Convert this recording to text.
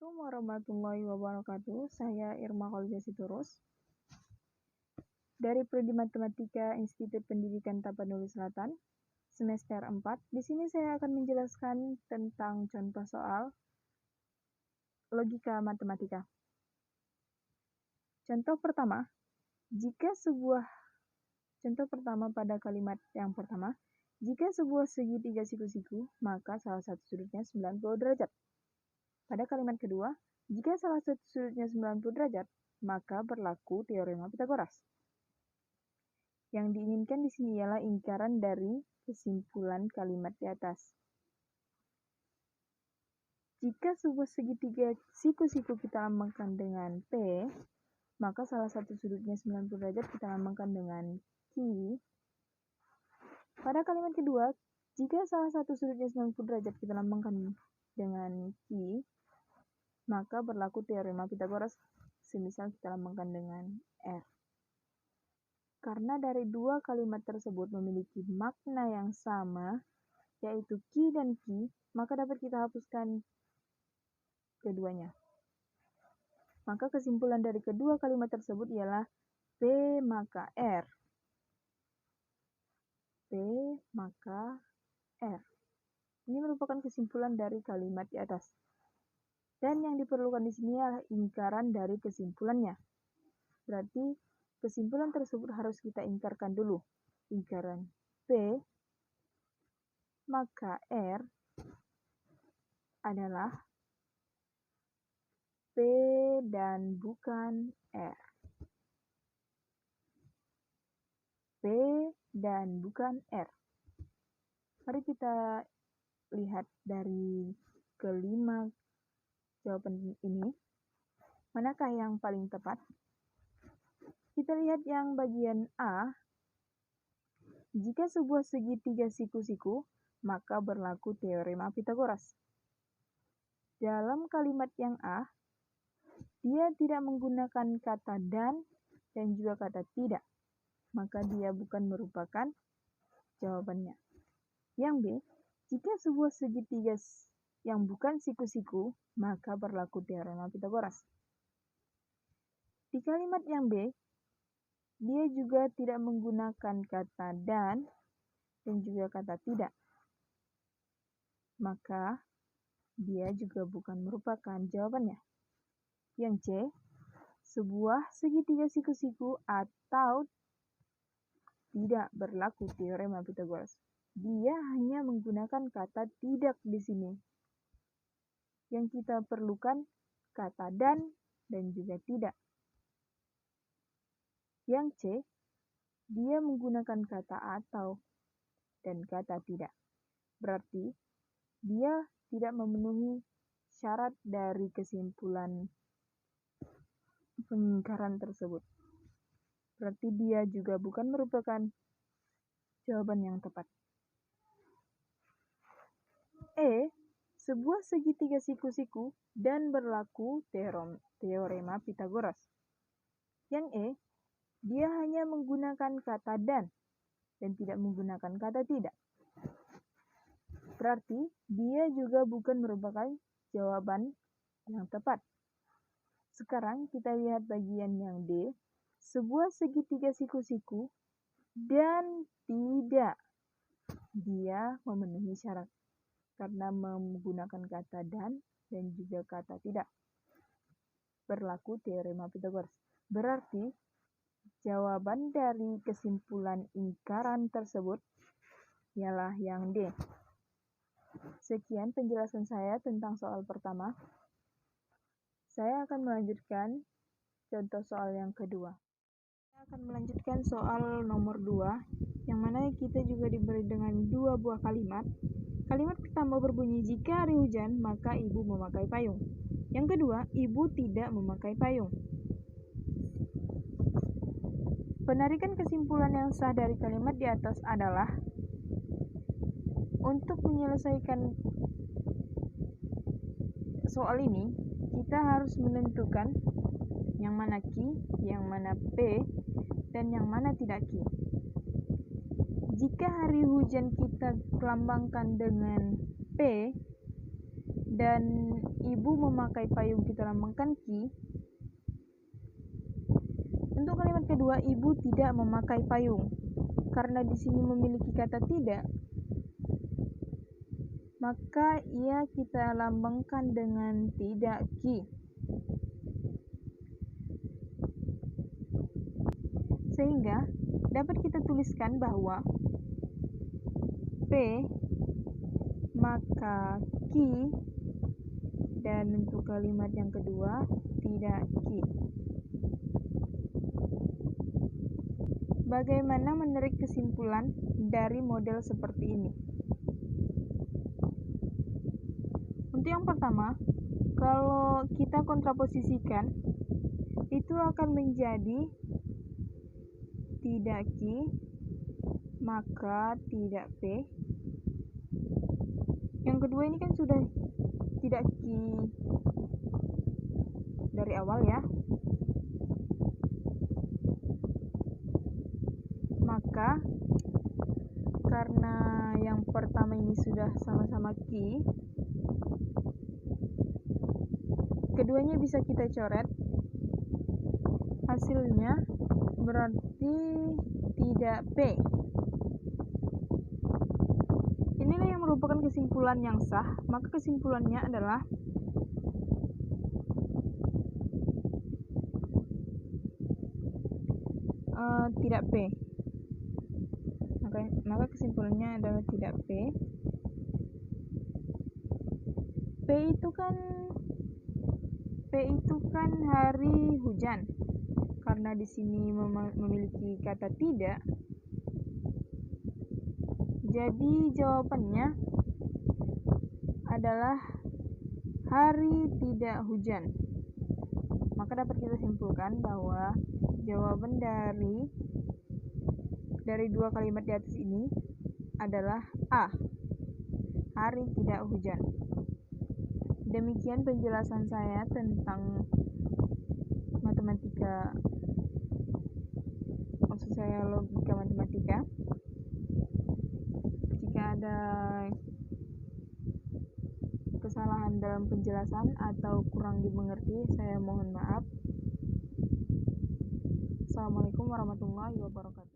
Assalamualaikum warahmatullahi wabarakatuh. Saya Irma Kholja Sitorus dari Prodi Matematika Institut Pendidikan Tapanuli Selatan, semester 4. Di sini saya akan menjelaskan tentang contoh soal logika matematika. Contoh pertama pada kalimat yang pertama, jika sebuah segitiga siku-siku, maka salah satu sudutnya 90 derajat. Pada kalimat kedua, jika salah satu sudutnya 90 derajat, maka berlaku teorema Pythagoras. Yang diinginkan di sini ialah ingkaran dari kesimpulan kalimat di atas. Jika sebuah segitiga siku-siku kita lambangkan dengan P, maka salah satu sudutnya 90 derajat kita lambangkan dengan Q. Pada kalimat kedua, jika salah satu sudutnya 90 derajat kita lambangkan dengan Q, maka berlaku teorema Pythagoras, semisal kita lambangkan dengan R. Karena dari dua kalimat tersebut memiliki makna yang sama, yaitu Q dan Q, maka dapat kita hapuskan keduanya. Maka kesimpulan dari kedua kalimat tersebut ialah P maka R. P maka R. Ini merupakan kesimpulan dari kalimat di atas. Dan yang diperlukan di sini adalah ingkaran dari kesimpulannya. Berarti kesimpulan tersebut harus kita ingkarkan dulu. Ingkaran P maka R adalah P dan bukan R. P dan bukan R. Mari kita lihat dari kelima jawaban ini, manakah yang paling tepat? Kita lihat yang bagian A. Jika sebuah segitiga siku-siku, maka berlaku teorema Pythagoras. Dalam kalimat yang A, dia tidak menggunakan kata dan juga kata tidak. Maka dia bukan merupakan jawabannya. Yang B, jika sebuah segitiga yang bukan siku-siku, maka berlaku teorema Pythagoras. Di kalimat yang B, dia juga tidak menggunakan kata dan juga kata tidak. Maka dia juga bukan merupakan jawabannya. Yang C, sebuah segitiga siku-siku atau tidak berlaku teorema Pythagoras. Dia hanya menggunakan kata tidak di sini. Yang kita perlukan kata dan juga tidak. Yang C, dia menggunakan kata atau dan kata tidak. Berarti dia tidak memenuhi syarat dari kesimpulan pengingkaran tersebut. Berarti dia juga bukan merupakan jawaban yang tepat. E, sebuah segitiga siku-siku dan berlaku teorema Pythagoras. Yang E, dia hanya menggunakan kata dan tidak menggunakan kata tidak. Berarti dia juga bukan merupakan jawaban yang tepat. Sekarang kita lihat bagian yang D. Sebuah segitiga siku-siku dan tidak. Dia memenuhi syarat karena menggunakan kata dan juga kata tidak. Berlaku teorema Pythagoras. Berarti jawaban dari kesimpulan ingkaran tersebut ialah yang D. Sekian penjelasan saya tentang soal pertama. Saya akan melanjutkan contoh soal yang kedua. Saya akan melanjutkan soal nomor 2, yang mana kita juga diberi dengan dua buah kalimat. Kalimat pertama berbunyi, jika hari hujan, maka ibu memakai payung. Yang kedua, ibu tidak memakai payung. Penarikan kesimpulan yang sah dari kalimat di atas adalah, untuk menyelesaikan soal ini, kita harus menentukan yang mana Q, yang mana P, dan yang mana tidak Q. Jika hari hujan kita lambangkan dengan P, dan ibu memakai payung kita lambangkan ki. Untuk kalimat kedua, ibu tidak memakai payung. Karena di sini memiliki kata tidak, maka ia kita lambangkan dengan tidak ki. Sehingga dapat kita tuliskan bahwa P maka ki, dan untuk kalimat yang kedua tidak ki. Bagaimana menarik kesimpulan dari model seperti ini? Untuk yang pertama, kalau kita kontraposisikan, itu akan menjadi tidak ki maka tidak P. Yang kedua ini kan sudah tidak ki dari awal ya, maka karena yang pertama ini sudah sama-sama ki, keduanya bisa kita coret, hasilnya berarti tidak P. Inilah yang merupakan kesimpulan yang sah, maka kesimpulannya adalah tidak P. Maka kesimpulannya adalah tidak P. P itu kan hari hujan. Karena di sini memiliki kata tidak, jadi jawabannya adalah hari tidak hujan. Maka dapat kita simpulkan bahwa jawaban dari dua kalimat di atas ini adalah A, hari tidak hujan. Demikian penjelasan saya tentang matematika, maksud saya logika matematika. Jika ada kesalahan dalam penjelasan atau kurang dimengerti, saya mohon maaf. Assalamualaikum warahmatullahi wabarakatuh.